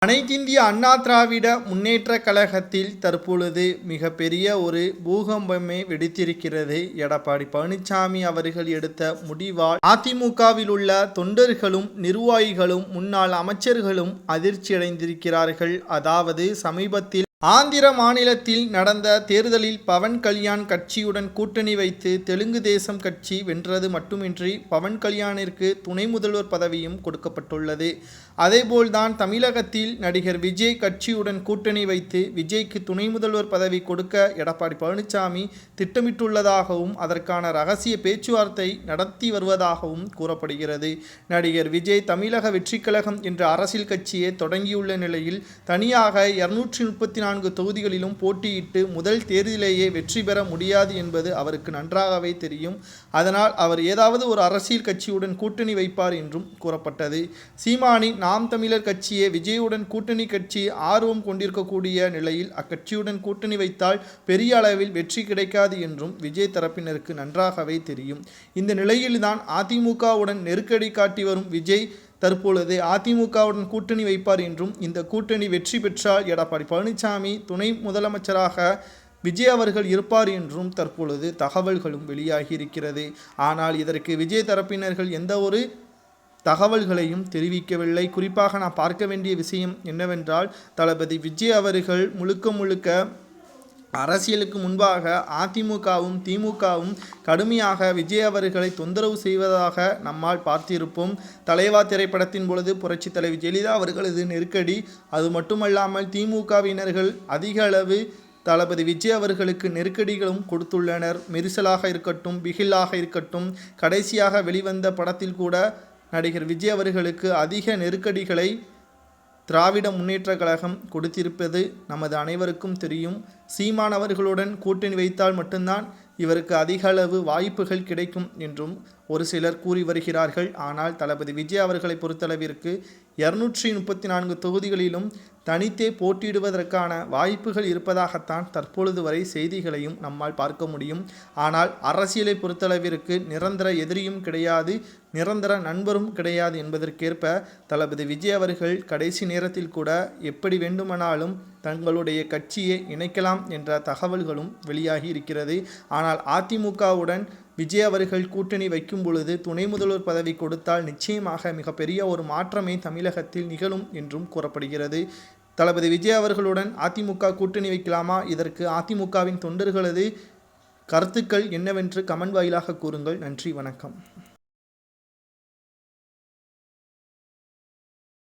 அனைத்திந்திய அண்ணா திராவிட முன்னேற்றக் கழகத்தில் தற்பொழுது மிகப்பெரிய ஒரு பூகம்பமே வெடித்திருக்கிறது. எடப்பாடி பழனிசாமி அவர்கள் எடுத்த முடிவால் அதிமுகவில் உள்ள தொண்டர்களும் நிர்வாகிகளும் முன்னாள் அமைச்சர்களும் அதிர்ச்சியடைந்திருக்கிறார்கள். அதாவது சமீபத்தில் ஆந்திர மாநிலத்தில் நடந்த தேர்தலில் பவன் கல்யாண் கட்சியுடன் கூட்டணி வைத்து தெலுங்கு தேசம் கட்சி வென்றது மட்டுமின்றி பவன் கல்யாணிற்கு துணை முதல்வர் பதவியும் கொடுக்கப்பட்டுள்ளது. அதேபோல்தான் தமிழகத்தில் நடிகர் விஜய் கட்சியுடன் கூட்டணி வைத்து விஜய்க்கு துணை முதல்வர் பதவி கொடுக்க எடப்பாடி பழனிசாமி திட்டமிட்டுள்ளதாகவும் அதற்கான ரகசிய பேச்சுவார்த்தை நடத்தி வருவதாகவும் கூறப்படுகிறது. நடிகர் விஜய் தமிழக வெற்றிக் கழகம் என்ற அரசியல் கட்சியை தொடங்கியுள்ள நிலையில் தனியாக 234 தொகுதிகளிலும் போட்டியிட்டு முதல் தேர்தலிலேயே வெற்றி பெற முடியாது என்பது அவருக்கு நன்றாகவே தெரியும். அதனால் அவர் ஏதாவது ஒரு அரசியல் கட்சியுடன் கூட்டணி வைப்பார் என்றும் கூறப்பட்டது. சீமானின் நாம் தமிழர் கட்சியை விஜயுடன் கூட்டணி கட்சி ஆர்வம் கொண்டிருக்கக்கூடிய நிலையில் அக்கட்சியுடன் கூட்டணி வைத்தால் பெரிய அளவில் வெற்றி கிடைக்காது என்றும் விஜய் தரப்பினருக்கு நன்றாகவே தெரியும். இந்த நிலையில்தான் அதிமுகவுடன் நெருக்கடி காட்டி வரும் விஜய் தற்பொழுது அதிமுகவுடன் கூட்டணி வைப்பார் என்றும் இந்த கூட்டணி வெற்றி பெற்றால் எடப்பாடி பழனிசாமி துணை முதலமைச்சராக விஜய் அவர்கள் இருப்பார் என்றும் தற்பொழுது தகவல்களும் வெளியாகி இருக்கிறது. ஆனால் இதற்கு விஜய் தரப்பினர்கள் எந்த ஒரு தகவல்களையும் தெரிவிக்கவில்லை. குறிப்பாக நான் பார்க்க வேண்டிய விஷயம் என்னவென்றால் தளபதி விஜய் அவர்கள் முழுக்க அரசியலுக்கு முன்பாக அதிமுகவும் திமுகவும் கடுமையாக விஜய் அவர்களை தொந்தரவு செய்வதாக நம்மால் பார்த்திருப்போம். தலைவா திரைப்படத்தின் பொழுது புரட்சி தலைவி ஜெயலலிதா அவர்களது நெருக்கடி, அது மட்டுமல்லாமல் திமுகவினர்கள் அதிக அளவு தளபதி விஜய் அவர்களுக்கு நெருக்கடிகளும் கொடுத்துள்ளனர். மெரிசலாக இருக்கட்டும், பிகிலாக இருக்கட்டும், கடைசியாக வெளிவந்த படத்தில் கூட நடிகர் விஜய் அவர்களுக்கு அதிக நெருக்கடிகளை திராவிட முன்னேற்ற கழகம் கொடுத்திருப்பது நமது அனைவருக்கும் தெரியும். சீமான் அவர்களுடன் கூட்டணி வைத்தால் மட்டும்தான் இவருக்கு அதிக அளவு வாய்ப்புகள் கிடைக்கும் என்றும் ஒரு சிலர் கூறி வருகிறார்கள். ஆனால் தளபதி விஜய் அவர்களை பொறுத்தளவிற்கு 234 தொகுதிகளிலும் தனித்தே போட்டியிடுவதற்கான வாய்ப்புகள் இருப்பதாகத்தான் தற்பொழுது வரை செய்திகளையும் நம்மால் பார்க்க முடியும். ஆனால் அரசியலை பொறுத்தளவிற்கு நிரந்தர எதிரியும் கிடையாது, நிரந்தர நண்பரும் கிடையாது என்பதற்கேற்ப தளபதி விஜய் அவர்கள் கடைசி நேரத்தில் கூட எப்படி வேண்டுமானாலும் தங்களுடைய கட்சியை இணைக்கலாம் என்ற தகவல்களும் வெளியாகி இருக்கிறது. ஆனால் அதிமுகவுடன் விஜய் அவர்கள் கூட்டணி வைக்கும் பொழுது துணை முதல்வர் பதவி கொடுத்தால் நிச்சயமாக மிகப்பெரிய ஒரு மாற்றமே தமிழகத்தில் நிகழும் என்றும் கூறப்படுகிறது. தளபதி விஜய் அவர்களுடன் அதிமுக கூட்டணி வைக்கலாமா? இதற்கு அதிமுகவின் தொண்டர்களது கருத்துக்கள் என்னவென்று கமெண்ட் வாயிலாக கூறுங்கள். நன்றி, வணக்கம்.